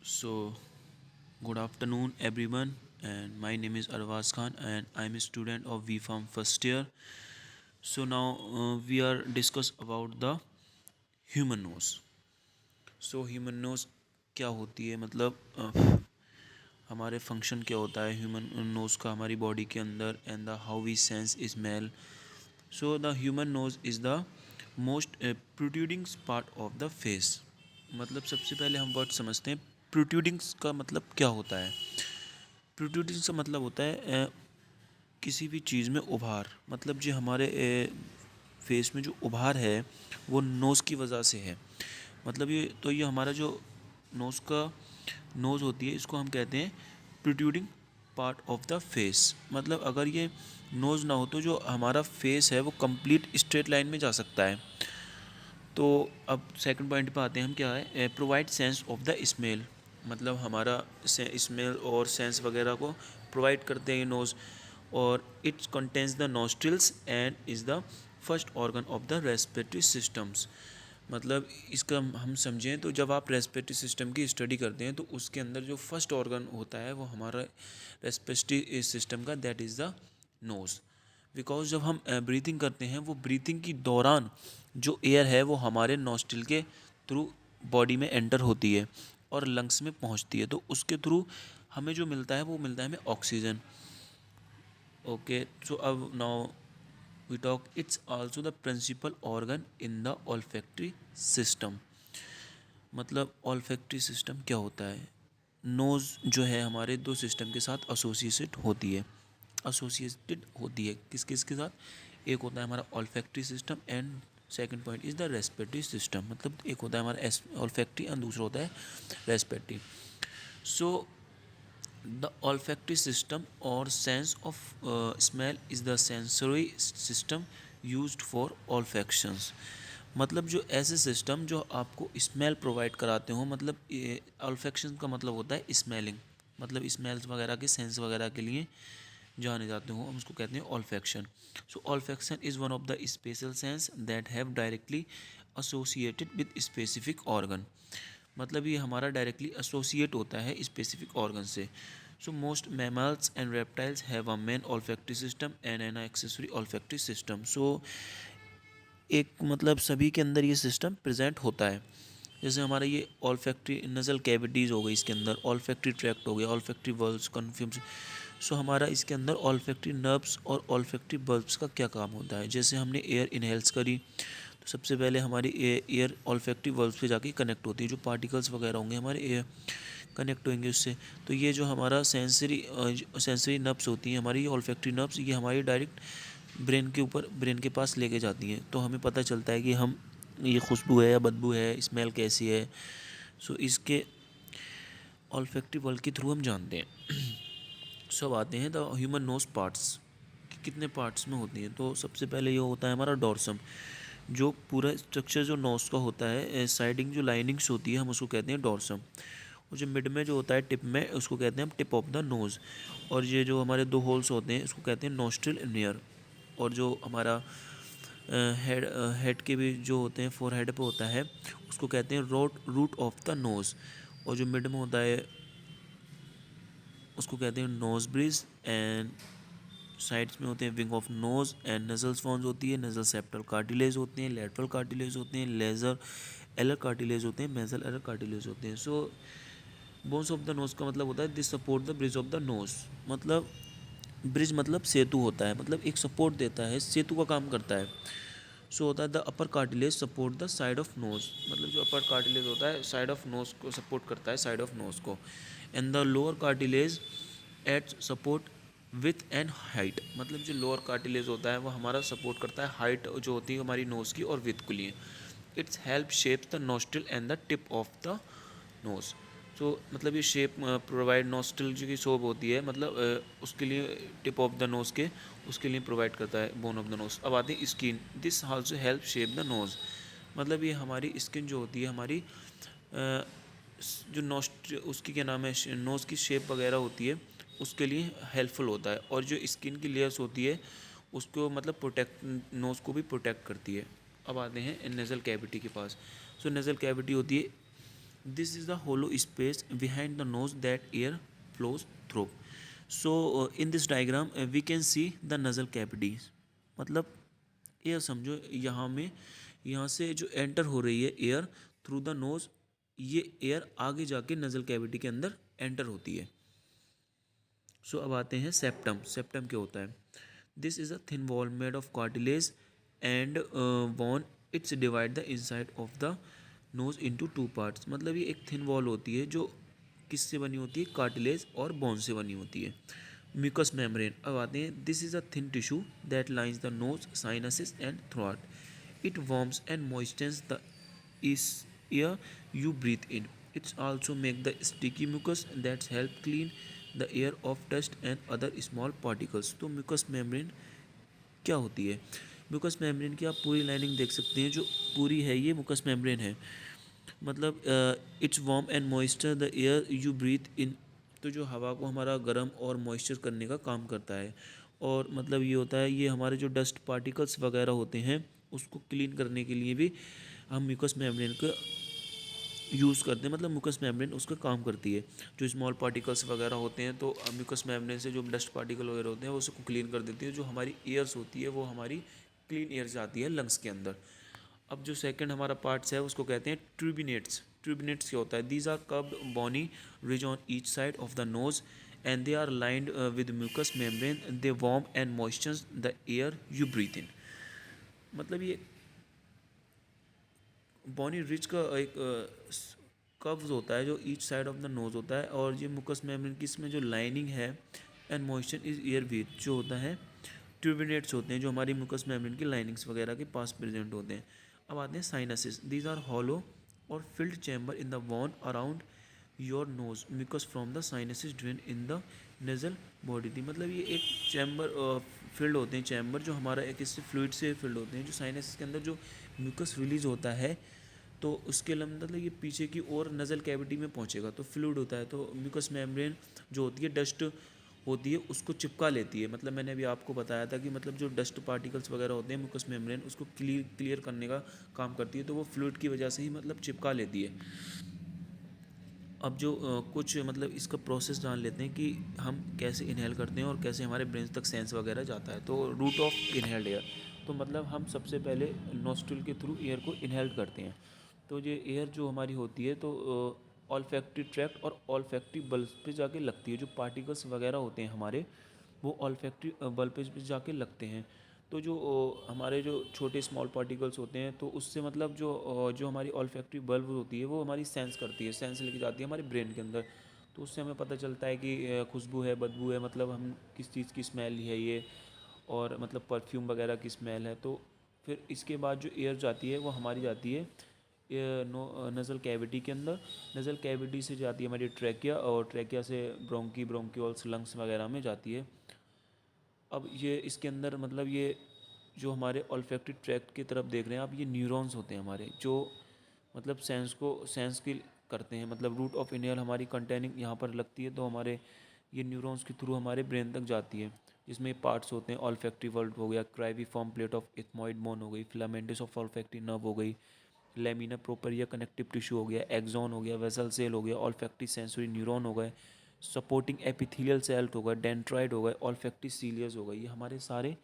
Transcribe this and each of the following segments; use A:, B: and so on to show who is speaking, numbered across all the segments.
A: So, good afternoon, everyone, and my name is Arvaz Khan, and I'm a student of VFarm first year. So now we are discuss about the human nose. So human nose क्या होती है मतलब हमारे function क्या होता है human nose का हमारी बॉडी के अंदर and the how we sense smell. So the human nose is the most protruding part of the face. मतलब सबसे पहले हम वर्ड समझते हैं. प्रोट्रूडिंग्स का मतलब क्या होता है. प्रोट्रूडिंग्स का मतलब होता है किसी भी चीज़ में उभार. मतलब जो हमारे फेस में जो उभार है वो नोज़ की वजह से है. मतलब ये हमारा जो नोज़ का नोज़ होती है इसको हम कहते हैं protruding part of the face. मतलब अगर ये नोज़ ना हो तो जो हमारा फेस है वो कंप्लीट स्ट्रेट लाइन में जा सकता है. तो अब सेकंड पॉइंट पे आते हैं हम. क्या है provide sense of the smell. मतलब हमारा स्मेल और सेंस वगैरह को प्रोवाइड करते हैं ये नोज़. और it's contains the nostrils and is the first organ of the respiratory systems. मतलब इसका हम समझें तो जब आप रेस्पिरेटरी सिस्टम की स्टडी करते हैं तो उसके अंदर जो फर्स्ट ऑर्गन होता है वो हमारा रेस्पिरेटरी सिस्टम का that is the nose. Because जब हम ब्रीथिंग करते हैं वो ब्रीथिंग की दौरान जो एयर है वो हमारे नॉस्ट्रिल के थ्रू बॉडी में एंटर होती है और लंग्स में पहुंचती है. तो उसके थ्रू हमें जो मिलता है वो मिलता है हमें ऑक्सीजन. ओके. सो अब now we talk it's also the principal organ in the olfactory system. मतलब ऑल्फैक्टरी सिस्टम क्या होता है. नोज़ जो है हमारे दो सिस्टम के साथ एसोसिएटेड होती है. किस किस के साथ. एक होता है हमारा olfactory system and second point is the respiratory system. मतलब एक होता है हमारा ऑल्फैक्टरी एंड दूसरा होता है respiratory. So the olfactory system or sense of smell is the sensory system used for olfactions. मतलब जो ऐसे सिस्टम जो आपको स्मेल प्रोवाइड कराते हो. मतलब ऑल्फैक्शन का मतलब होता है स्मेलिंग. मतलब स्मेल्स वगैरह के सेंस वगैरह के लिए जाने जाते हो हम उसको कहते हैं olfaction. So olfaction is one of the special sense that have directly associated with specific organ. मतलब ये हमारा डायरेक्टली एसोसिएट होता है स्पेसिफिक ऑर्गन से. So most mammals and reptiles have a main olfactory system and an accessory olfactory system. So एक मतलब सभी के अंदर ये सिस्टम प्रेजेंट होता है. जैसे हमारा ये ऑल्फैक्टरी नज़ल कैविटीज़ हो गई, इसके अंदर ऑल्फैक्टरी ट्रैक्ट हो गया, ऑल्फैक्टरी बल्ब्स कन्फ्यूम्स. सो हमारा इसके अंदर ऑल्फैक्टरी नर्व्स और ऑल्फैक्टरी बल्ब्स का क्या काम होता है. जैसे हमने एयर इनहेल्स करी तो सबसे पहले हमारी एयर ऑल्फैक्टरी बल्ब्स पे जाके कनेक्ट होती है. जो पार्टिकल्स वगैरह होंगे हमारे एयर कनेक्ट होंगे उससे. तो ये जो हमारा सेंसरी नर्व्स होती हैं हमारी ऑल्फैक्टरी नर्व्स, ये हमारी डायरेक्ट ब्रेन के पास लेके जाती हैं. तो हमें पता चलता है कि हम ये खुशबू है या बदबू है, स्मेल कैसी है. सो इसके ऑल्फैक्टरी बल्ब के थ्रू हम जानते हैं. सब आते हैं द ह्यूमन नोज पार्ट्स कितने पार्ट्स में होती हैं. तो सबसे पहले ये होता है हमारा डॉर्सम. जो पूरा स्ट्रक्चर जो नोज का होता है साइडिंग जो लाइनिंग्स होती है हम उसको कहते हैं डॉर्सम. और जो मिड में जो होता है टिप में उसको कहते हैं हम टिप ऑफ द नोज़. और ये जो हमारे दो होल्स होते हैं उसको कहते हैं नोस्ट्रिल इन. और जो हमारा हेड के भी जो होते हैं फोर हेड पे होता है उसको कहते हैं रूट ऑफ द नोज़. और जो मिड में होता है उसको कहते हैं नोज ब्रिज. एंड साइड्स में होते हैं wing of nose and nasals forms होती है. नजल सेप्टल कार्टिलेज होते हैं, लेटरल कार्टिलेज होते हैं, लेजर एलर कार्टिलेज होते हैं, मेजल एलर कार्टिलेज होते हैं. सो बोन्स ऑफ द नोज का मतलब होता है this support the bridge of the nose. मतलब ब्रिज मतलब सेतु होता है, मतलब एक सपोर्ट देता है, सेतु का काम करता है. सो होता है the upper cartilage support the side of nose. मतलब जो अपर कार्टिलेज होता है साइड ऑफ नोज को सपोर्ट करता है, साइड ऑफ नोज को. And the lower cartilage eight support with and height. मतलब जो लोअर कार्टिलेज होता है वो हमारा सपोर्ट करता है हाइट जो होती है हमारी नोज़ की और विथ के लिए. Its help shape the nostril and the tip of the nose. So मतलब ये शेप प्रोवाइड नोस्ट्रिल जो की शोप होती है मतलब उसके लिए टिप ऑफ द नोज़ के उसके लिए प्रोवाइड करता है बोन ऑफ द नोज़. अब आती है skin. This also help shape the nose. मतलब ये हमारी स्किन जो होती है हमारी जो नोस्ट उसकी क्या नाम है नोज़ की शेप वगैरह होती है उसके लिए हेल्पफुल होता है. और जो स्किन की लेयर्स होती है उसको मतलब प्रोटेक्ट नोज़ को भी प्रोटेक्ट करती है. अब आते हैं नेज़ल कैविटी के पास. सो नेज़ल कैविटी होती है This is the hollow space behind the nose that air flows through. So in this diagram we can see the nasal cavities. मतलब एयर समझो यहाँ में, यहाँ से जो एंटर हो रही है एयर थ्रू द नोज, ये एयर आगे जाके नजल कैविटी के अंदर एंटर होती है. सो अब आते हैं सेप्टम. सेप्टम क्या होता है? This is a thin wall made of cartilage and bone. It's divide the inside of the knows into two parts. मतलब ये एक थिन वॉल होती है जो किससे बनी होती है? कार्टिलेज और बोन से बनी होती है. Mucus membrane. अब आते हैं, this is a thin tissue that lines the nose, sinuses and throat. It warms and moistures the is air you breathe in. It's also make the sticky mucus that help clean the air of dust and other small particles. तो mucous membrane क्या होती है? mucous membrane की आप पूरी lining देख सकते हैं, जो पूरी है ये mucous membrane है. मतलब it's warm and moisture the air you breathe in. तो जो हवा को हमारा गर्म और मॉइस्चर करने का काम करता है. और मतलब ये होता है, ये हमारे जो डस्ट पार्टिकल्स वगैरह होते हैं उसको क्लीन करने के लिए भी हम म्यूकस मेम्ब्रेन का यूज़ करते हैं. मतलब म्यूकस मेम्ब्रेन उसका काम करती है. जो स्मॉल पार्टिकल्स वगैरह होते हैं तो म्यूकस मेम्ब्रेन से जो डस्ट पार्टिकल वगैरह होते हैं वो उसको क्लीन कर देती है. जो हमारी एयर्स होती है वो हमारी क्लीन एयर जाती है लंग्स के अंदर. अब जो सेकंड हमारा पार्ट्स है उसको कहते हैं ट्यूबिनेट्स. ट्यूबिनेट्स क्या होता है? These are curved bony ridge on each side of the nose and they are lined with mucous membrane. They warm and moistures the air you breathe in. मतलब ये बॉनी रिज का एक कर्व्स होता है जो each side of the knows होता है. और ये मुकस मेम्ब्रेन की इसमें जो लाइनिंग है and moisture is air with जो होता है ट्यूबिनेट्स होते हैं जो हमारी मुकस मेम्ब्रेन की लाइनिंग्स वगैरह के पास प्रेजेंट होते हैं. अब आते हैं sinuses. These are hollow air filled chamber in the bone around your nose. Mucus from the sinuses drain in the nasal body the. मतलब ये एक चैम्बर फिल्ड होते हैं, चैम्बर जो हमारा एक इससे फ्लूइड से फिल्ड होते हैं. जो साइनसिस के अंदर जो म्यूकस रिलीज होता है तो उसके अंदर मतलब ये पीछे की ओर नज़ल कैविटी में पहुंचेगा तो फ्लूइड होता है. तो म्यूकस मेम्ब्रेन जो होती है डस्ट होती है उसको चिपका लेती है. मतलब मैंने अभी आपको बताया था कि मतलब जो डस्ट पार्टिकल्स वगैरह होते हैं म्यूकस मेम्ब्रेन उसको क्लियर करने का काम करती है. तो वो फ्लूइड की वजह से ही मतलब चिपका लेती है. अब जो कुछ मतलब इसका प्रोसेस जान लेते हैं कि हम कैसे इनहेल करते हैं और कैसे हमारे ब्रेन तक सेंस वगैरह जाता है. तो रूट ऑफ इनहेल्ड एयर. तो मतलब हम सबसे पहले नोस्ट्रिल के थ्रू एयर को इनहेल करते हैं. तो ये एयर जो हमारी होती है तो ऑल्फैक्टरी ट्रैक्ट और ऑल्फैक्टरी बल्ब पे जाके लगती है. जो पार्टिकल्स वगैरह होते हैं हमारे वो ऑल्फैक्टरी बल्ब पे जाके लगते हैं. तो जो हमारे जो छोटे स्मॉल पार्टिकल्स होते हैं तो उससे मतलब जो हमारी ऑल्फैक्टरी बल्ब होती है वो हमारी सेंस करती है, सेंस लेके जाती है हमारे ब्रेन के अंदर. तो उससे हमें पता चलता है कि खुशबू है, बदबू है, मतलब हम किस चीज़ की स्मेल है ये, और मतलब परफ्यूम वगैरह की स्मेल है. तो फिर इसके बाद जो एयर जाती है वो हमारी जाती है नज़ल कैविटी के अंदर. नज़ल कैविटी से जाती है हमारी ट्रैकिया, और ट्रैकिया से ब्रोंकियोल्स लंग्स वगैरह में जाती है. अब ये इसके अंदर मतलब ये जो हमारे ऑल्फैक्टरी ट्रैक्ट की तरफ देख रहे हैं आप, ये न्यूरॉन्स होते हैं हमारे जो मतलब सेंस की करते हैं. मतलब रूट ऑफ इनहेल हमारी कंटेनिंग यहाँ पर लगती है तो हमारे ये न्यूरॉन्स के थ्रू हमारे ब्रेन तक जाती है. जिसमें पार्ट्स होते हैं ऑल्फैक्टरी बल्ब हो गया, क्राइविफॉर्म प्लेट ऑफ इथमॉइड बोन हो गई, फिलामेंटस ऑफ ऑल्फैक्टरी नर्व हो गई, लेमिना प्रोपरिया कनेक्टिव टिश्यू हो गया, एक्सॉन हो गया, वेसल सेल हो गया, ऑल्फैक्टरी सेंसरी न्यूरॉन हो गए, सपोर्टिंग एपिथेलियल सेल हो गए, डेंट्राइड हो गए, ऑल्फैक्टरी सीलियस हो गई. ये हमारे सारे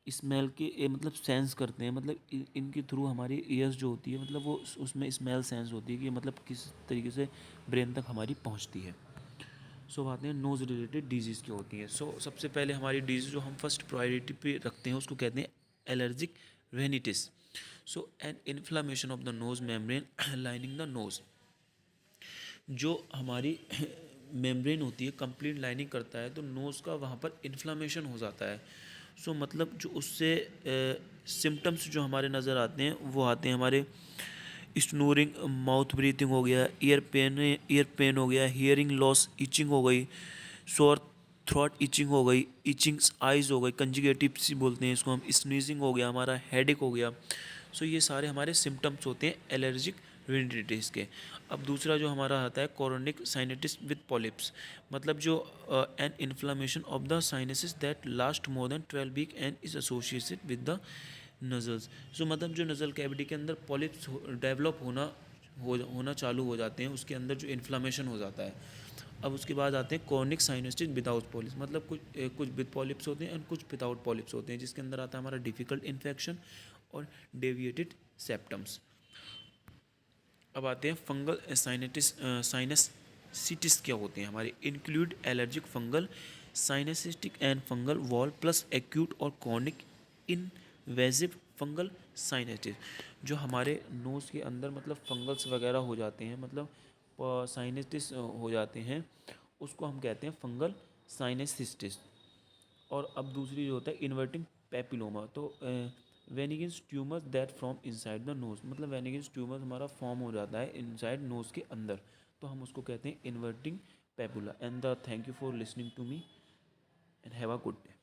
A: स्मेल के मतलब सेंस करते हैं. मतलब इनके थ्रू हमारी ईयर्स जो होती है मतलब वो उसमें स्मेल सेंस होती है कि मतलब किस तरीके से ब्रेन तक हमारी पहुंचती है. सो बात है नोज़ रिलेटेड डिजीज़ क्या होती है. सो सबसे पहले हमारी डिजीज़ जो हम फर्स्ट प्रायोरिटी पे रखते हैं उसको कहते हैं allergic rhinitis. So an inflammation of the nose membrane lining the nose. जो हमारी मेम्ब्रेन होती है कंप्लीट लाइनिंग करता है तो नोज़ का वहाँ पर इन्फ्लामेशन हो जाता है. सो मतलब जो उससे सिम्टम्स जो हमारे नज़र आते हैं वो आते हैं हमारे स्नोरिंग, माउथ ब्रीथिंग हो गया, ईयर पेन हो गया, हियरिंग लॉस, इचिंग हो गई, सोर थ्रॉट इचिंग हो गई, इचिंग आइज़ हो गई, कंजुगेटिव सी बोलते हैं इसको हम, स्नीजिंग हो गया, हमारा हेडेक हो गया. सो ये सारे हमारे सिम्टम्स होते हैं एलर्जिक रिनिटिस के. अब दूसरा जो हमारा आता है कोरोनिक साइनटिस विद पॉलिप्स. मतलब जो an inflammation of the sinuses that last more than 12 week and is associated with the nasals. So मतलब जो नज़ल कैविटी के अंदर पॉलिप्स डेवलप होना होना चालू हो जाते हैं, उसके अंदर जो इन्फ्लामेशन हो जाता है। अब उसके बाद आते हैं कॉर्निक साइनोस्टिस विदाउट पॉलिप्स, मतलब कुछ विद पॉलिप्स होते हैं और कुछ विदाउट पॉलिप्स होते हैं, जिसके अंदर आता है हमारा डिफ़िकल्ट इन्फेक्शन और डेविएटेड सेप्टम्स। अब आते हैं फंगल साइनसिटिस क्या होते हैं हमारे। Include allergic fungal sinusitis and fungal ball plus acute और कॉर्निक इनवेजिव फंगल साइनसिटिस। जो हमारे नोज़ के अंदर मतलब फंगल्स वगैरह हो जाते हैं, मतलब साइनसिटिस हो जाते हैं, उसको हम कहते हैं फंगल साइनसिटिस। और अब दूसरी जो होता है इन्वर्टिंग पेपिलोमा, तो benign tumour that from inside the nose, मतलब वेनिगेंस ट्यूमर हमारा फॉर्म हो जाता है इनसाइड नोज के अंदर, तो हम उसको कहते हैं inverting papilloma. And the thank you for listening to me and have a good day.